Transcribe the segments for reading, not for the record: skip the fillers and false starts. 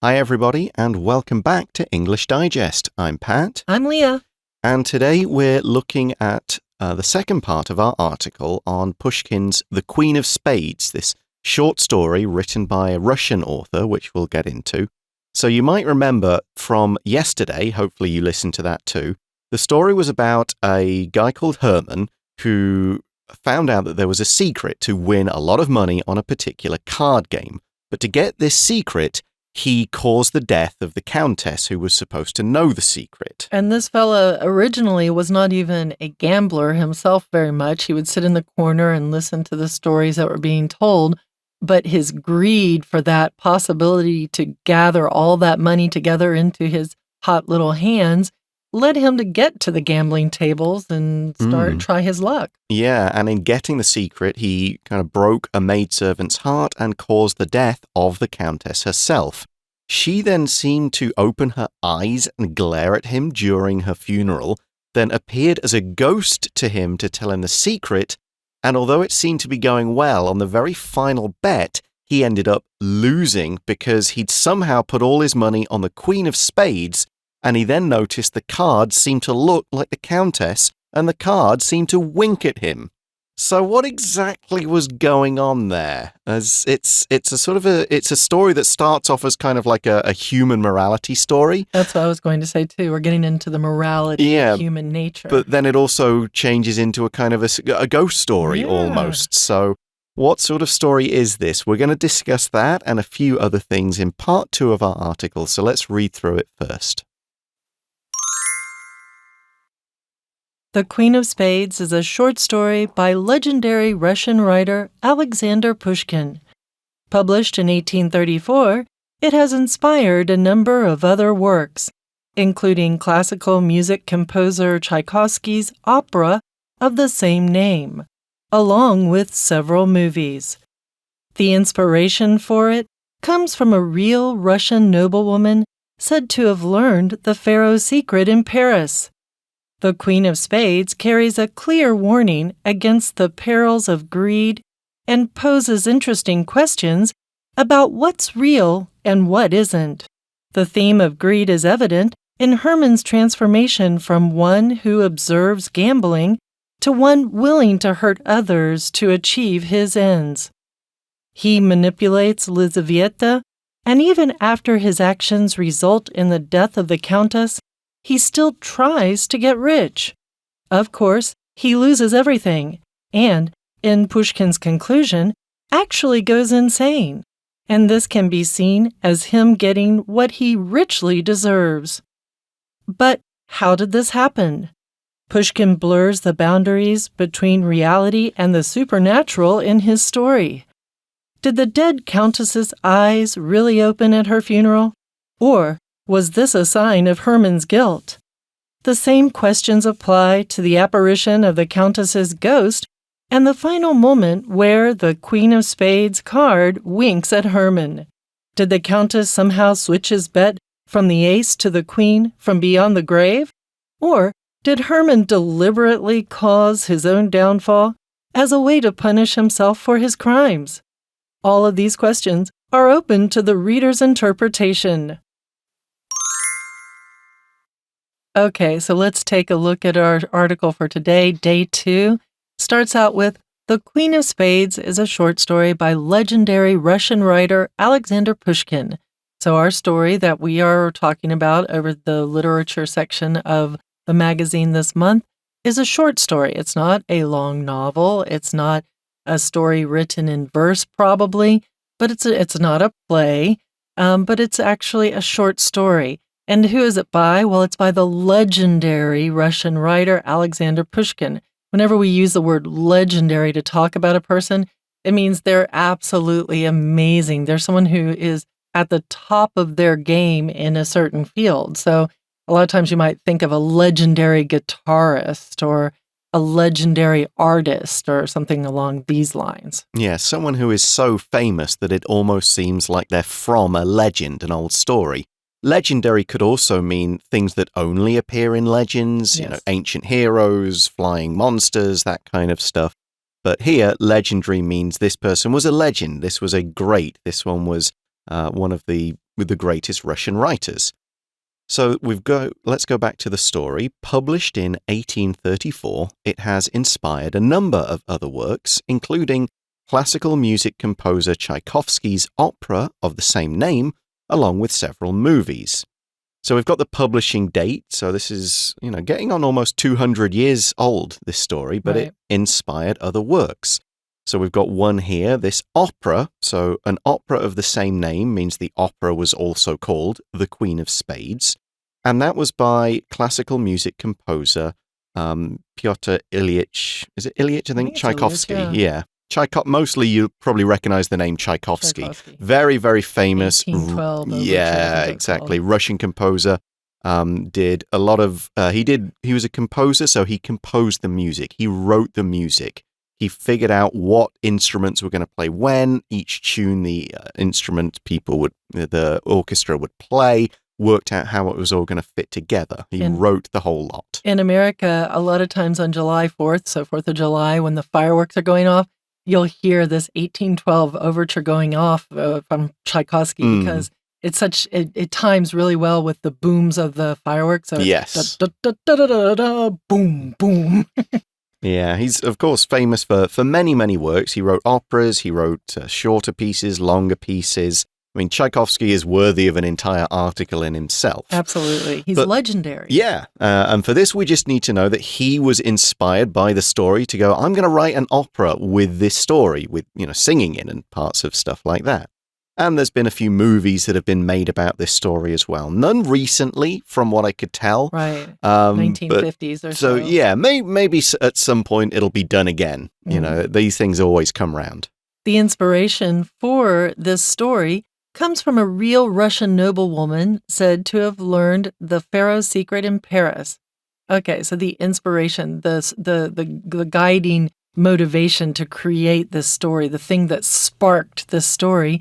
Hi, everybody, and welcome back to English Digest. I'm Pat. I'm Leah. And today we're looking at the second part of our article on Pushkin's The Queen of Spades, this short story written by a Russian author, which we'll get into. So you might remember from yesterday, hopefully you listened to that too, the story was about a guy called Herman who found out that there was a secret to win a lot of money on a particular card game. But to get this secret, he caused the death of the countess who was supposed to know the secret. And this fella originally was not even a gambler himself very much. He would sit in the corner and listen to the stories that were being told. But his greed for that possibility to gather all that money together into his hot little hands led him to get to the gambling tables and try his luck. Yeah, and in getting the secret, he kind of broke a maidservant's heart and caused the death of the countess herself. She then seemed to open her eyes and glare at him during her funeral, then appeared as a ghost to him to tell him the secret, and although it seemed to be going well, on the very final bet, he ended up losing because he'd somehow put all his money on the Queen of Spades, and he then noticed the cards seemed to look like the Countess, and the cards seemed to wink at him. So what exactly was going on there? As it's a story that starts off as kind of like a human morality story. That's what I was going to say too. We're getting into the morality of human nature. But then it also changes into a kind of a ghost story almost. So what sort of story is this? We're going to discuss that and a few other things in part 2 of our article. So let's read through it first. The Queen of Spades is a short story by legendary Russian writer Alexander Pushkin. Published in 1834, it has inspired a number of other works, including classical music composer Tchaikovsky's opera of the same name, along with several movies. The inspiration for it comes from a real Russian noblewoman said to have learned the pharaoh's secret in Paris. The Queen of Spades carries a clear warning against the perils of greed and poses interesting questions about what's real and what isn't. The theme of greed is evident in Herman's transformation from one who observes gambling to one willing to hurt others to achieve his ends. He manipulates Lizaveta, and even after his actions result in the death of the Countess, he still tries to get rich. Of course, he loses everything, and, in Pushkin's conclusion, actually goes insane. And this can be seen as him getting what he richly deserves. But how did this happen? Pushkin blurs the boundaries between reality and the supernatural in his story. Did the dead countess's eyes really open at her funeral? Or was this a sign of Herman's guilt? The same questions apply to the apparition of the Countess's ghost and the final moment where the Queen of Spades card winks at Herman. Did the Countess somehow switch his bet from the ace to the Queen from beyond the grave? Or did Herman deliberately cause his own downfall as a way to punish himself for his crimes? All of these questions are open to the reader's interpretation. Okay, so let's take a look at our article for today. Day 2 starts out with The Queen of Spades is a short story by legendary Russian writer Alexander Pushkin. So our story that we are talking about over the literature section of the magazine this month is a short story. It's not a long novel. It's not a story written in verse probably, but it's not a play, but it's actually a short story. And who is it by? Well, it's by the legendary Russian writer Alexander Pushkin. Whenever we use the word legendary to talk about a person, it means they're absolutely amazing. They're someone who is at the top of their game in a certain field. So a lot of times you might think of a legendary guitarist or a legendary artist or something along these lines. Yeah, someone who is so famous that it almost seems like they're from a legend, an old story. Legendary could also mean things that only appear in legends, Yes. Ancient heroes, flying monsters, that kind of stuff. But here, legendary means this person was a legend. This was a great. This one was one of the greatest Russian writers. So let's go back to the story. Published in 1834, it has inspired a number of other works, including classical music composer Tchaikovsky's opera of the same name, along with several movies. So we've got the publishing date. So this is, getting on almost 200 years old, this story, but It inspired other works. So we've got one here, this opera. So an opera of the same name means the opera was also called The Queen of Spades. And that was by classical music composer Pyotr Ilyich. Is it Ilyich? I think Tchaikovsky. Ilyich, yeah. Mostly you probably recognize the name Tchaikovsky. Very, very famous. 1812. Yeah, exactly. Russian composer. Did a lot of, he was a composer, so he composed the music. He wrote the music. He figured out what instruments were going to play when, each tune the the orchestra would play, worked out how it was all going to fit together. He wrote the whole lot. In America, a lot of times on July 4th, so 4th of July, when the fireworks are going off, you'll hear this 1812 overture going off from Tchaikovsky because it times really well with the booms of the fireworks. So yes. Boom, boom. Yeah, he's, of course, famous for many, many works. He wrote operas, he wrote shorter pieces, longer pieces. I mean, Tchaikovsky is worthy of an entire article in himself. Absolutely. He's legendary. Yeah. And for this, we just need to know that he was inspired by the story to go, I'm going to write an opera with this story, with, singing in and parts of stuff like that. And there's been a few movies that have been made about this story as well. None recently, from what I could tell. Right. 1950s or so. So, yeah, maybe at some point it'll be done again. These things always come round. The inspiration for this story comes from a real Russian noblewoman said to have learned the Pharaoh's secret in Paris. Okay, so the inspiration, the guiding motivation to create this story, the thing that sparked this story,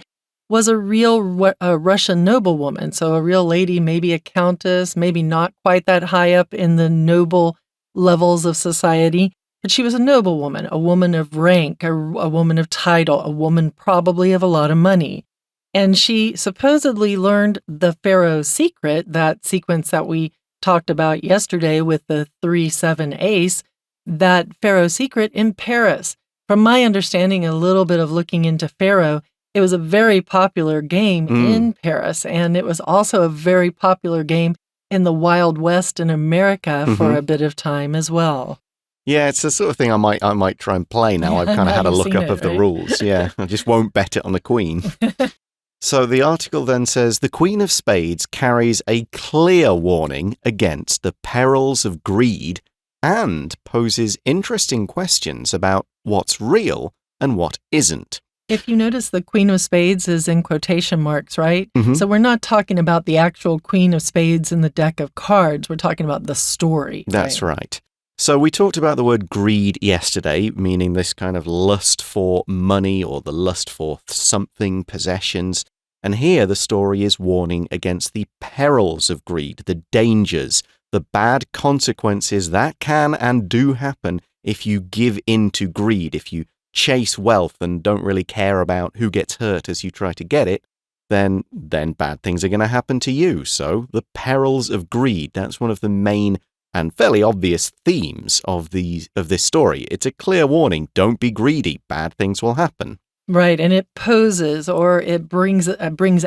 was a real Russian noblewoman. So a real lady, maybe a countess, maybe not quite that high up in the noble levels of society, but she was a noblewoman, a woman of rank, a woman of title, a woman probably of a lot of money. And she supposedly learned the Pharaoh's secret, that sequence that we talked about yesterday with the 3-7 ace, that Pharaoh's secret in Paris. From my understanding, a little bit of looking into Pharaoh, it was a very popular game in Paris, and it was also a very popular game in the Wild West in America for a bit of time as well. Yeah, it's the sort of thing I might try and play now. I've kind of had a look up of the rules. Yeah, I just won't bet it on the Queen. So the article then says, the Queen of Spades carries a clear warning against the perils of greed and poses interesting questions about what's real and what isn't. If you notice, the Queen of Spades is in quotation marks, right? Mm-hmm. So we're not talking about the actual Queen of Spades in the deck of cards. We're talking about the story. That's right. So we talked about the word greed yesterday, meaning this kind of lust for money or the lust for something, possessions. And here the story is warning against the perils of greed, the dangers, the bad consequences that can and do happen if you give in to greed, if you chase wealth and don't really care about who gets hurt as you try to get it, then bad things are going to happen to you. So the perils of greed, that's one of the main and fairly obvious themes of this story. It's a clear warning. Don't be greedy. Bad things will happen. Right, and it poses or it brings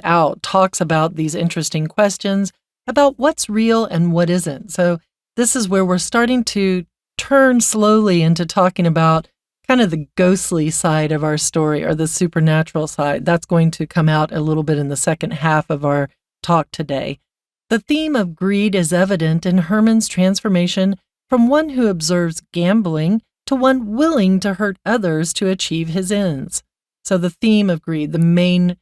out, talks about these interesting questions about what's real and what isn't. So this is where we're starting to turn slowly into talking about kind of the ghostly side of our story or the supernatural side. That's going to come out a little bit in the second half of our talk today. The theme of greed is evident in Herman's transformation from one who observes gambling to one willing to hurt others to achieve his ends. So the theme of greed, the main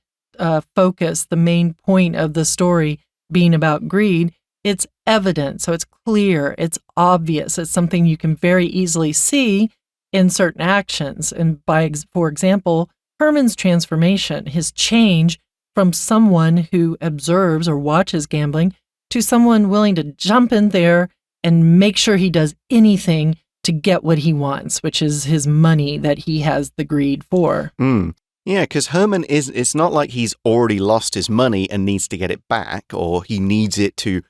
focus, the main point of the story being about greed, it's evident. So it's clear, it's obvious, it's something you can very easily see in certain actions. And for example, Herman's transformation, his change from someone who observes or watches gambling to someone willing to jump in there and make sure he does anything to get what he wants, which is his money that he has the greed for. Yeah, because Herman it's not like he's already lost his money and needs to get it back, or he needs it to,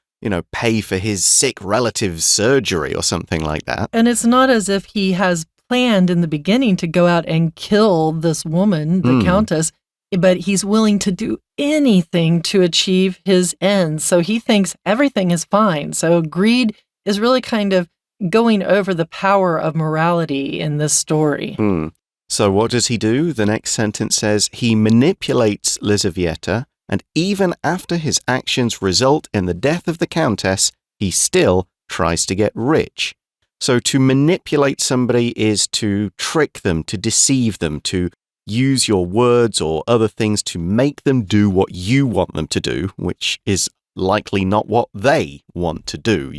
pay for his sick relative's surgery or something like that. And it's not as if he has planned in the beginning to go out and kill this woman, the Countess, but he's willing to do anything to achieve his ends. So he thinks everything is fine. So greed is really kind of going over the power of morality in this story. So what does he do? The next sentence says, he manipulates Lizaveta, and even after his actions result in the death of the Countess, he still tries to get rich. So to manipulate somebody is to trick them, to deceive them, to use your words or other things to make them do what you want them to do, which is likely not what they want to do.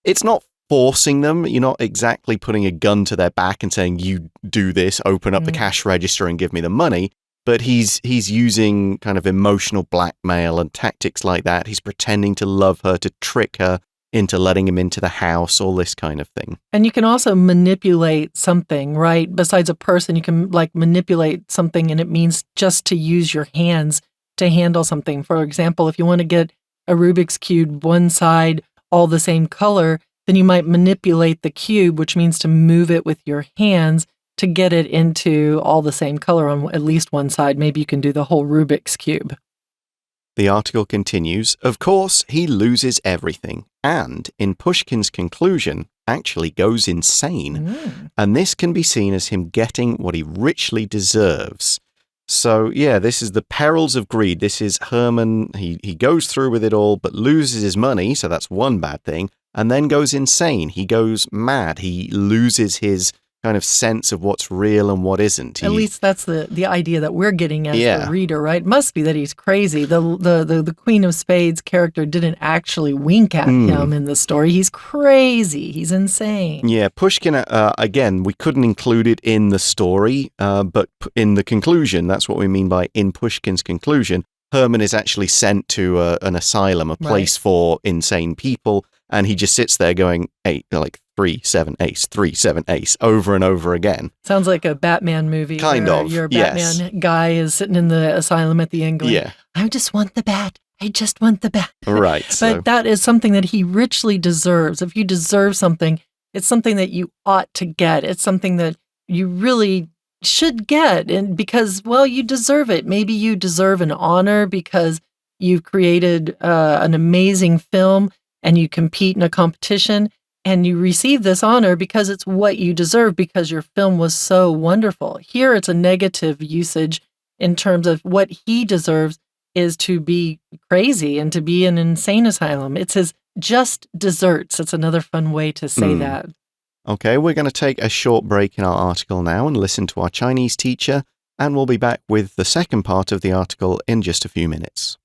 It's not forcing them. You're not exactly putting a gun to their back and saying, you do this, open up the cash register and give me the money. But he's using kind of emotional blackmail and tactics like that. He's pretending to love her, to trick her into letting him into the house, all this kind of thing. And you can also manipulate something, right? Besides a person, you can manipulate something, and it means just to use your hands to handle something. For example, if you want to get a Rubik's Cube one side all the same color, then you might manipulate the cube, which means to move it with your hands to get it into all the same color on at least one side. Maybe you can do the whole Rubik's Cube. The article continues, of course, he loses everything, and in Pushkin's conclusion, actually goes insane. And this can be seen as him getting what he richly deserves. So, yeah, this is the perils of greed. This is Herman. He goes through with it all, but loses his money, so that's one bad thing, and then goes insane. He goes mad. He loses his kind of sense of what's real and what isn't. At least that's the idea that we're getting as the reader, right? It must be that he's crazy. The Queen of Spades character didn't actually wink at him in the story. He's crazy. He's insane. Yeah, Pushkin, again, we couldn't include it in the story, but in the conclusion, that's what we mean by in Pushkin's conclusion, Herman is actually sent to an asylum, a place for insane people, and he just sits there going, 3, 7, ace, 3, 7, ace, over and over again. Sounds like a Batman movie. Kind of, your Batman guy is sitting in the asylum at the end going, I just want the bat. I just want the bat. Right. But that is something that he richly deserves. If you deserve something, it's something that you ought to get. It's something that you really should get, and because, well, you deserve it. Maybe you deserve an honor because you've created an amazing film and you compete in a competition. And you receive this honor because it's what you deserve because your film was so wonderful. Here it's a negative usage in terms of what he deserves is to be crazy and to be in an insane asylum. It's his just desserts. It's another fun way to say that. Okay, we're going to take a short break in our article now and listen to our Chinese teacher, and we'll be back with the second part of the article in just a few minutes.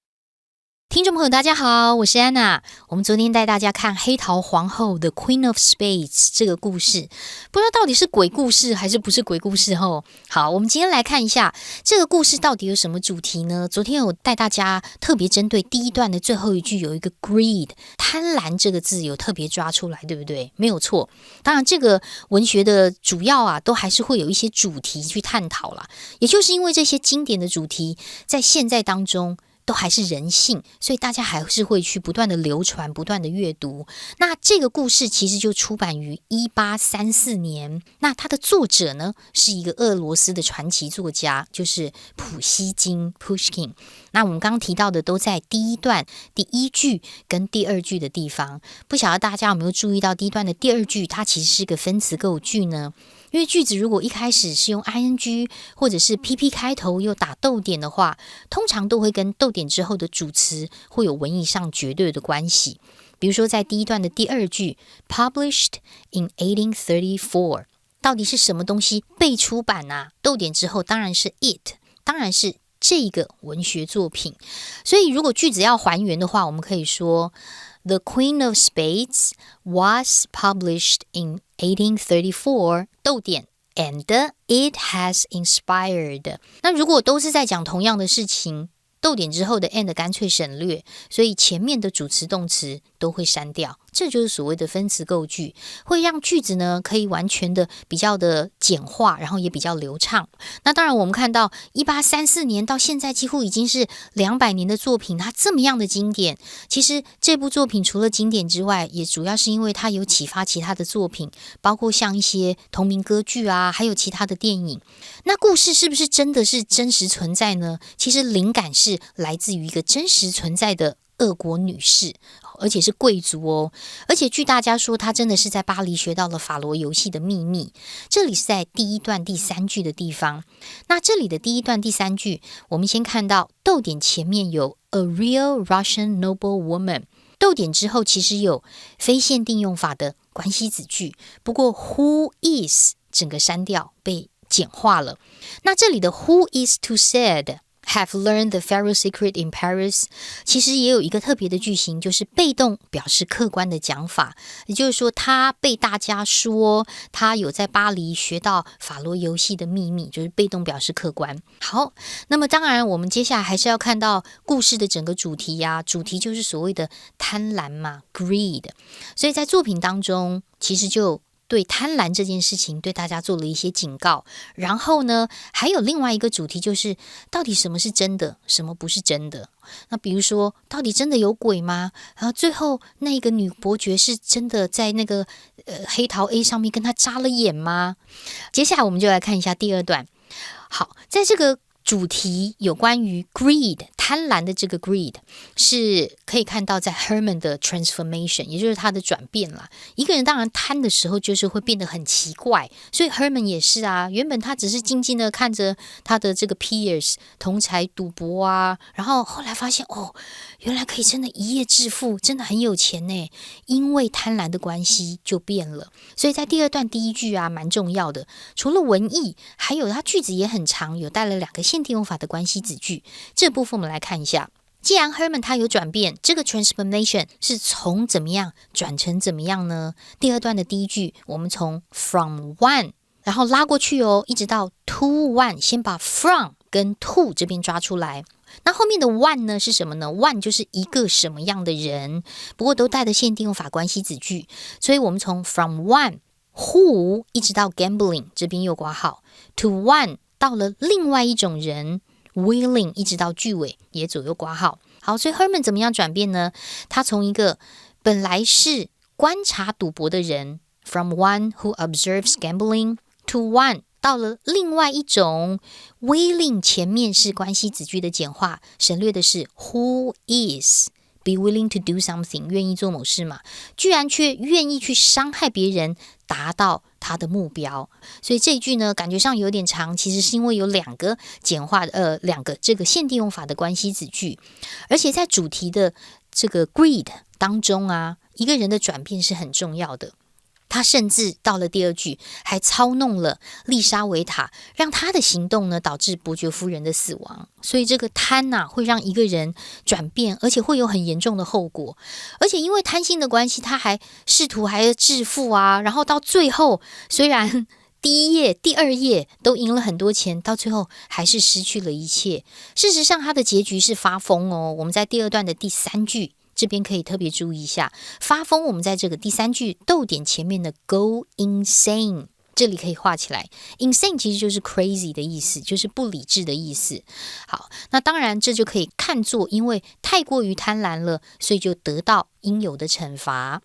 听众朋友大家好，我是安娜。我们昨天带大家看黑桃皇后 The Queen of Spades 这个故事，不知道到底是鬼故事还是不是鬼故事吼。好，我们今天来看一下这个故事到底有什么主题呢？昨天有带大家特别针对第一段的最后一句有一个 greed 贪婪这个字有特别抓出来，对不对？没有错。当然这个文学的主要都还是会有一些主题去探讨啦，也就是因为这些经典的主题在现在当中都还是人性，所以大家还是会去不断的流传，不断的阅读。那这个故事其实就出版于1834年，那它的作者呢是一个俄罗斯的传奇作家，就是普希金 Pushkin。那我们刚刚提到的都在第一段第一句跟第二句的地方，不晓得大家有没有注意到第一段的第二句它其实是个分词构句呢？因为句子如果一开始是用 ing 或者是 pp 开头又打逗点的话，通常都会跟逗点之后的主词会有文意上绝对的关系。比如说在第一段的第二句 published in 1834， 到底是什么东西被出版啊？逗点之后当然是 it， 当然是这个文学作品。所以如果句子要还原的话，我们可以说The Queen of Spades was published in 1834, 逗点 and it has inspired。 那如果都是在讲同样的事情，逗点之后的 and 干脆省略，所以前面的主词动词都会删掉，这就是所谓的分词构句，会让句子呢可以完全的比较的简化，然后也比较流畅。那当然我们看到1834年到现在几乎已经是200年的作品，它这么样的经典，其实这部作品除了经典之外，也主要是因为它有启发其他的作品，包括像一些同名歌剧啊，还有其他的电影。那故事是不是真的是真实存在呢？其实灵感是来自于一个真实存在的俄国女士，而且是贵族哦。而且据大家说，她真的是在巴黎学到了法罗游戏的秘密。这里是在第一段第3句的地方。那这里的第一段第3句，我们先看到逗点前面有 a real Russian noble woman， 逗点之后其实有非限定用法的关系子句，不过 who is 整个删掉，被简化了。那这里的 who is to said have learned the Pharaoh secret in Paris， 其实也有一个特别的句型，就是被动表示客观的讲法，也就是说他被大家说他有在巴黎学到法罗游戏的秘密，就是被动表示客观。好，那么当然我们接下来还是要看到故事的整个主题呀，主题就是所谓的贪婪嘛 greed， 所以在作品当中其实就对贪婪这件事情对大家做了一些警告。然后呢，还有另外一个主题，就是到底什么是真的，什么不是真的。那比如说到底真的有鬼吗？然后最后那个女伯爵是真的在那个黑桃 A 上面跟他眨了眼吗？接下来我们就来看一下第2段。好，在这个主题有关于 greed 贪婪的这个 greed 是可以看到在 Herman 的 transformation， 也就是他的转变啦。一个人当然贪的时候就是会变得很奇怪，所以 Herman 也是啊，原本他只是静静的看着他的这个 peers 同才赌博啊，然后后来发现原来可以真的一夜致富，真的很有钱呢，因为贪婪的关系就变了。所以在第2段第1句啊蛮重要的，除了文意，还有它句子也很长，有带了2个限定用法的关系子句。这部分我们来看一下。既然 Herman 他有转变，这个 transformation 是从怎么样转成怎么样呢？第2段的第1句我们从 from one 然后拉过去一直到 to one， 先把 from 跟 to 这边抓出来。那后面的 one 呢是什么呢？ one 就是一个什么样的人，不过都带的限定用法关系子句，所以我们从 from one who 一直到 gambling 这边又括号 to one 到了另外一种人 willing 一直到句尾也左右括号。好，所以 Herman 怎么样转变呢？他从一个本来是观察赌博的人 from one who observes gambling to one到了另外一种 willing 前面是关系子句的简化，省略的是 who is be willing to do something 愿意做某事嘛，居然却愿意去伤害别人达到他的目标。所以这一句呢感觉上有点长，其实是因为有2个简化的2个这个限定用法的关系子句，而且在主题的这个 greed 当中啊，一个人的转变是很重要的。他甚至到了第2句还操弄了丽莎维塔，让他的行动呢导致伯爵夫人的死亡。所以这个贪会让一个人转变，而且会有很严重的后果。而且因为贪心的关系，他还试图还致富啊，然后到最后虽然第1页第2页都赢了很多钱，到最后还是失去了一切。事实上他的结局是发疯我们在第2段的第3句这边可以特别注意一下，发疯我们在这个第3句逗点前面的 go insane 这里可以画起来， insane 其实就是 crazy 的意思，就是不理智的意思。好，那当然这就可以看作因为太过于贪婪了，所以就得到应有的惩罚。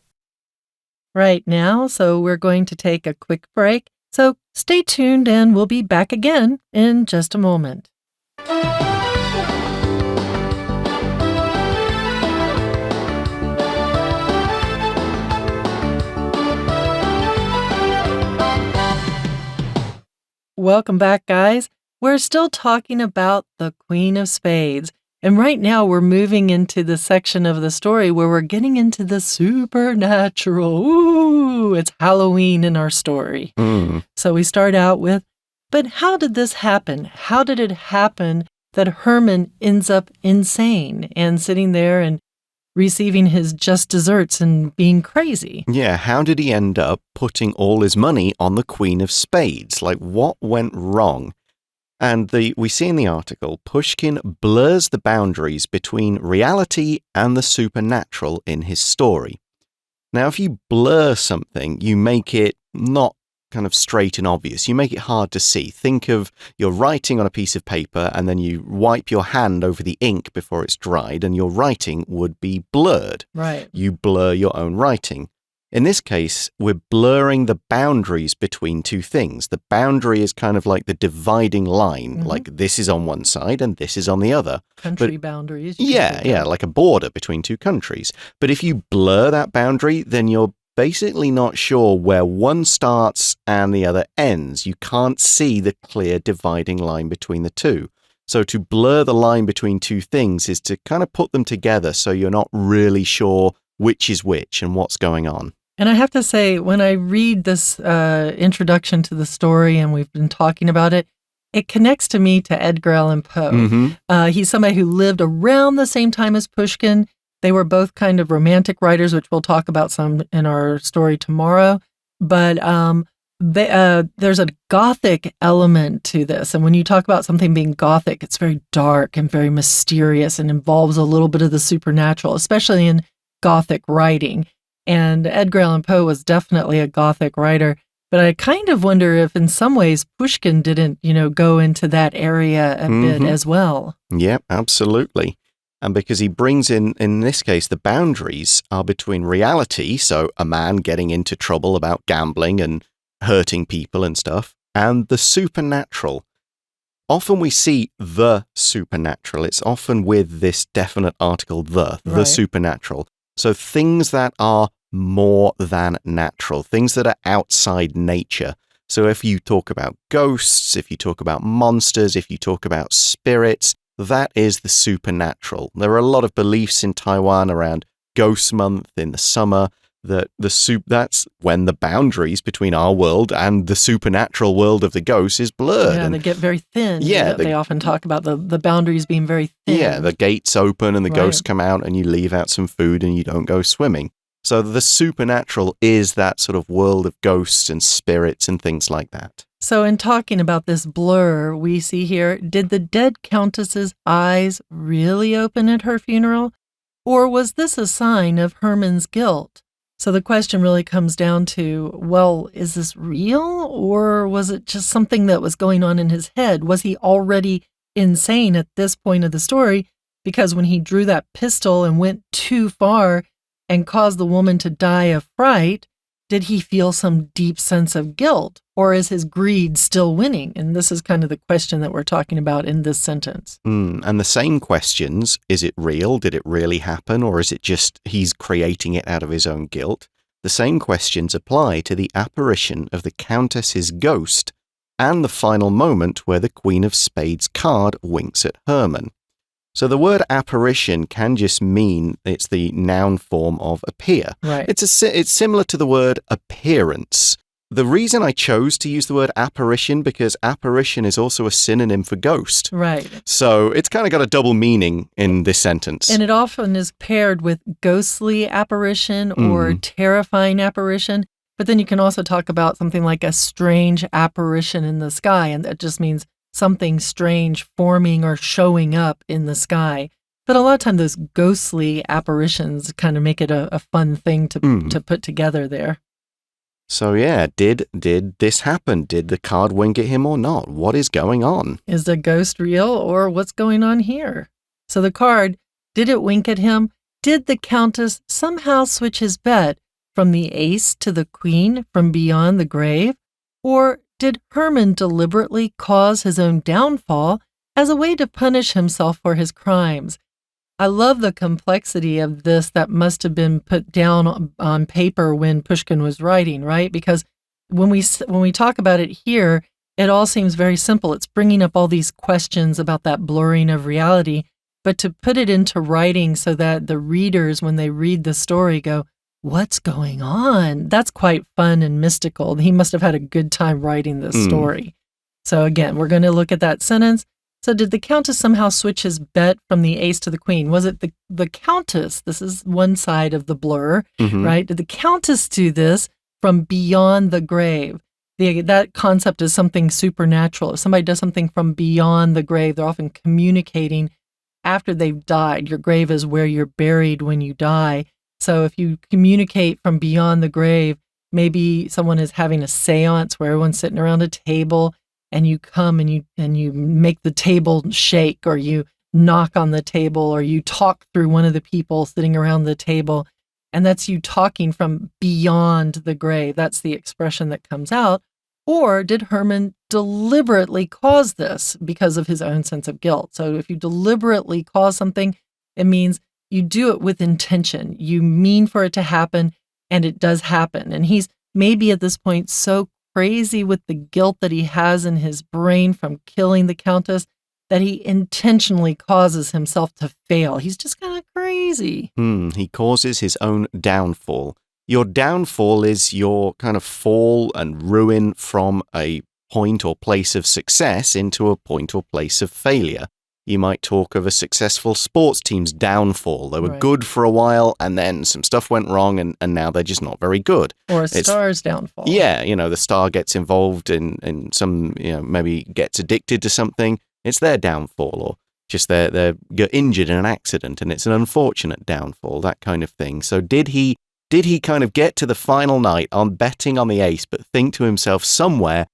Right now, so we're going to take a quick break, so stay tuned and we'll be back again in just a moment. Welcome back, guys. We're still talking about the Queen of Spades. And right now we're moving into the section of the story where we're getting into the supernatural. Ooh, it's Halloween in our story. So we start out with, but how did this happen? How did it happen that Herman ends up insane and sitting there and receiving his just desserts and being crazy? Yeah, how did he end up putting all his money on the Queen of Spades? Like, what went wrong? And we see in the article, Pushkin blurs the boundaries between reality and the supernatural in his story. Now, if you blur something, you make it not kind of straight and obvious. You make it hard to see. Think of you're writing on a piece of paper and then you wipe your hand over the ink before it's dried and your writing would be blurred. Right. You blur your own writing. In this case, we're blurring the boundaries between two things. The boundary is kind of like the dividing line, like this is on one side and this is on the other. Country boundaries. Yeah, like a border between two countries. But if you blur that boundary, then you're basically not sure where one starts and the other ends. You can't see the clear dividing line between the two. So to blur the line between two things is to kind of put them together so you're not really sure which is which and what's going on. And I have to say, when I read this introduction to the story, and we've been talking about it, it connects to me to Edgar Allan Poe. He's somebody who lived around the same time as Pushkin. They were both kind of romantic writers, which we'll talk about some in our story tomorrow. But there's a Gothic element to this. And when you talk about something being Gothic, it's very dark and very mysterious and involves a little bit of the supernatural, especially in Gothic writing. And Edgar Allan Poe was definitely a Gothic writer. But I kind of wonder if in some ways Pushkin didn't, go into that area a bit as well. Yeah, absolutely. And because he brings in this case, the boundaries are between reality, so a man getting into trouble about gambling and hurting people and stuff, and the supernatural. Often we see the supernatural. It's often with this definite article, the supernatural. So things that are more than natural, things that are outside nature. So if you talk about ghosts, if you talk about monsters, if you talk about spirits, that is the supernatural. There are a lot of beliefs in Taiwan around Ghost Month in the summer that that's when the boundaries between our world and the supernatural world of the ghosts is blurred. Yeah, and they get very thin. Yeah, they often talk about the boundaries being very thin. Yeah, the gates open and the ghosts come out and you leave out some food and you don't go swimming. So the supernatural is that sort of world of ghosts and spirits and things like that. So in talking about this blur, we see here, did the dead countess's eyes really open at her funeral? Or was this a sign of Herman's guilt? So the question really comes down to, well, is this real? Or was it just something that was going on in his head? Was he already insane at this point of the story? Because when he drew that pistol and went too far and caused the woman to die of fright, did he feel some deep sense of guilt? Or is his greed still winning? And this is kind of the question that we're talking about in this sentence. And the same questions, is it real? Did it really happen? Or is it just he's creating it out of his own guilt? The same questions apply to the apparition of the Countess's ghost and the final moment where the Queen of Spades card winks at Herman. So the word apparition can just mean it's the noun form of appear. Right. It's similar to the word appearance. The reason I chose to use the word apparition because apparition is also a synonym for ghost. Right. So it's kind of got a double meaning in this sentence. And it often is paired with ghostly apparition or terrifying apparition. But then you can also talk about something like a strange apparition in the sky, and that just means something strange forming or showing up in the sky. But a lot of times those ghostly apparitions kind of make it a fun thing to put together there. So yeah, did this happen? Did the card wink at him or not? What is going on? Is the ghost real or what's going on here? So the card, did it wink at him? Did the Countess somehow switch his bet from the ace to the queen from beyond the grave? Or did Herman deliberately cause his own downfall as a way to punish himself for his crimes? I love the complexity of this that must have been put down on paper when Pushkin was writing, right? Because when we talk about it here, it all seems very simple. It's bringing up all these questions about that blurring of reality, but to put it into writing so that the readers, when they read the story, go, what's going on? That's quite fun and mystical. He must have had a good time writing this story. So again, we're going to look at that sentence. So did the Countess somehow switch his bet from the ace to the queen? Was it the Countess? This is one side of the blur, right? Did the Countess do this from beyond the grave? that concept is something supernatural. If somebody does something from beyond the grave, they're often communicating after they've died. Your grave is where you're buried when you die. So if you communicate from beyond the grave, maybe someone is having a seance where everyone's sitting around a table and you come and you make the table shake, or you knock on the table, or you talk through one of the people sitting around the table. And that's you talking from beyond the grave. That's the expression that comes out. Or did Herman deliberately cause this because of his own sense of guilt? So if you deliberately cause something, it means you do it with intention. You mean for it to happen, and it does happen. And he's maybe at this point so crazy with the guilt that he has in his brain from killing the Countess that he intentionally causes himself to fail. He's just kind of crazy. He causes his own downfall. Your downfall is your kind of fall and ruin from a point or place of success into a point or place of failure. You might talk of a successful sports team's downfall. They were good for a while, and then some stuff went wrong, and now they're just not very good. Or a star's downfall. Yeah, the star gets involved in some, maybe gets addicted to something. It's their downfall, or just they get injured in an accident, and it's an unfortunate downfall, that kind of thing. So did he kind of get to the final night on betting on the ace, but think to himself somewhere,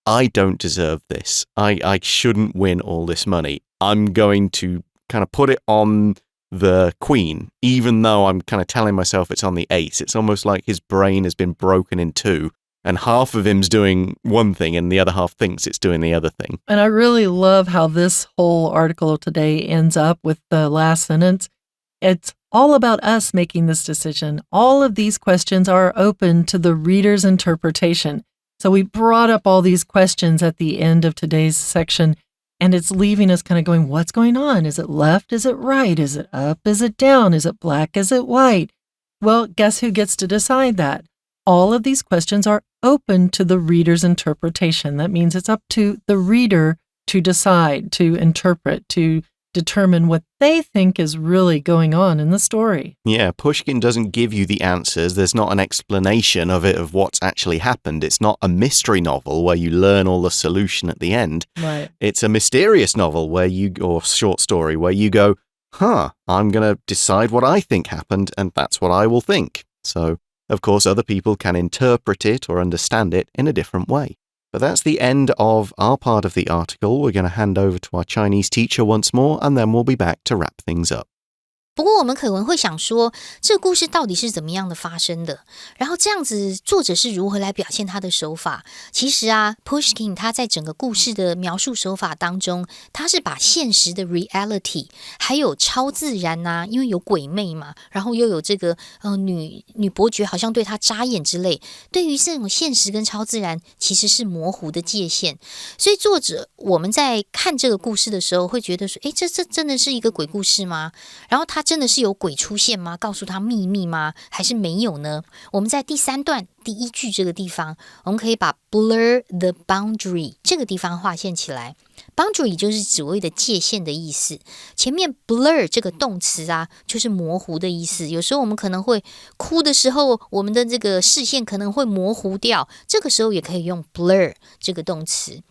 I don't deserve this. I shouldn't win all this money. I'm going to kind of put it on the queen, even though I'm kind of telling myself it's on the ace. It's almost like his brain has been broken in two, and half of him's doing one thing and the other half thinks it's doing the other thing. And I really love how this whole article today ends up with the last sentence. It's all about us making this decision. All of these questions are open to the reader's interpretation. So we brought up all these questions at the end of today's section, and it's leaving us kind of going, what's going on? Is it left? Is it right? Is it up? Is it down? Is it black? Is it white? Well, guess who gets to decide that? All of these questions are open to the reader's interpretation. That means it's up to the reader to decide, to interpret, to determine what they think is really going on in the story. Yeah, Pushkin doesn't give you the answers. There's not an explanation of what's actually happened. It's not a mystery novel where you learn all the solution at the end. Right. It's a mysterious novel or short story where you go, I'm going to decide what I think happened, and that's what I will think. So, of course, other people can interpret it or understand it in a different way. But that's the end of our part of the article. We're going to hand over to our Chinese teacher once more, and then we'll be back to wrap things up. 不过我们可能会想说，这个故事到底是怎么样的发生的？然后这样子，作者是如何来表现他的手法？其实啊 ，Pushkin 他在整个故事的描述手法当中，他是把现实的 reality 还有超自然啊，因为有鬼魅嘛，然后又有这个女伯爵好像对他眨眼之类，对于这种现实跟超自然其实是模糊的界限。所以作者我们在看这个故事的时候，会觉得说，这真的是一个鬼故事吗？然后他真的是有鬼出现吗？告诉他秘密吗？还是没有呢？我们在第3段第1句这个地方，我们可以把 blur the boundary 这个地方划线起来。boundary 就是所谓的界限的意思。前面 blur 这个动词啊，就是模糊的意思。有时候我们可能会哭的时候，我们的这个视线可能会模糊掉，这个时候也可以用 blur 这个动词。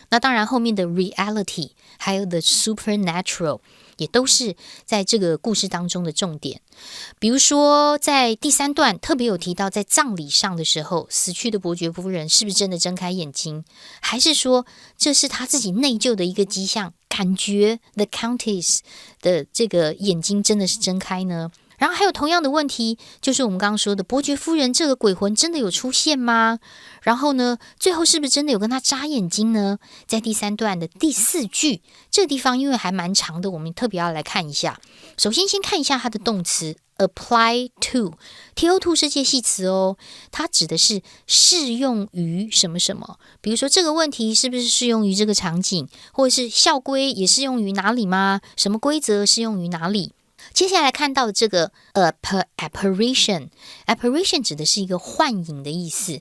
那当然后面的 reality 还有 the supernatural 也都是在这个故事当中的重点。比如说在第3段特别有提到，在葬礼上的时候，死去的伯爵夫人是不是真的睁开眼睛，还是说这是他自己内疚的一个迹象，感觉 the Countess 的这个眼睛真的是睁开呢？然后还有同样的问题，就是我们刚刚说的伯爵夫人这个鬼魂真的有出现吗？然后呢，最后是不是真的有跟他眨眼睛呢？在第3段的第4句这个地方，因为还蛮长的，我们特别要来看一下。首先先看一下它的动词 apply to to 是介系词哦，它指的是适用于什么什么。比如说这个问题是不是适用于这个场景，或者是校规也适用于哪里吗？什么规则适用于哪里？接下来看到的这个apparition 指的是一个幻影的意思。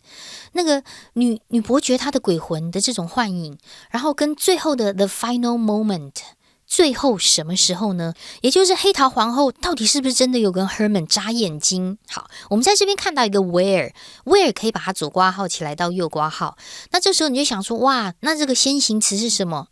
那个女伯爵她的鬼魂的这种幻影，然后跟最后的 the final moment 最后什么时候呢？也就是黑桃皇后到底是不是真的有跟 Herman 眨眼睛？好，我们在这边看到一个 where 可以把它左括号起来到右括号。那这时候你就想说，哇，那这个先行词是什么？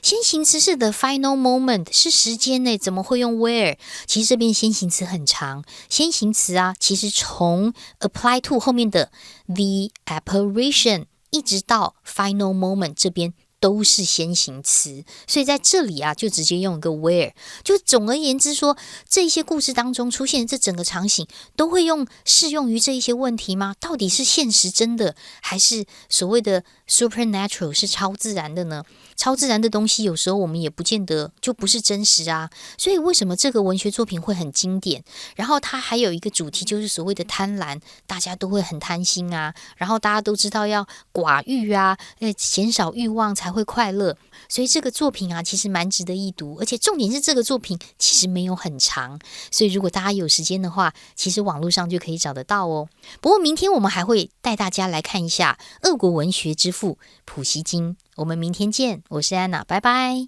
先行词是 the final moment， 是时间呢，怎么会用 where？ 其实这边先行词很长，先行词啊，其实从 apply to 后面的 the apparition 一直到 final moment 这边都是先行词，所以在这里啊，就直接用一个 where。就总而言之说，这些故事当中出现的这整个场景，都会适用于这一些问题吗？到底是现实真的，还是所谓的 supernatural 是超自然的呢？超自然的东西有时候我们也不见得就不是真实啊。所以为什么这个文学作品会很经典？然后它还有一个主题就是所谓的贪婪，大家都会很贪心啊，然后大家都知道要寡欲啊，减少欲望才会快乐。所以这个作品啊，其实蛮值得一读，而且重点是这个作品其实没有很长，所以如果大家有时间的话，其实网络上就可以找得到哦。不过明天我们还会带大家来看一下俄国文学之父普希金。我们明天见，我是安娜，拜拜。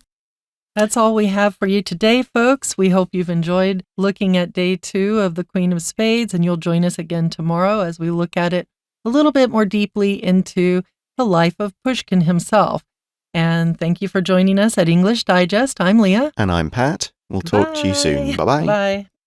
That's all we have for you today, folks. We hope you've enjoyed looking at day 2 of the Queen of Spades, and you'll join us again tomorrow as we look at it a little bit more deeply into the life of Pushkin himself. And thank you for joining us at English Digest. I'm Leah. And I'm Pat. We'll talk to you soon. Bye-bye. Bye.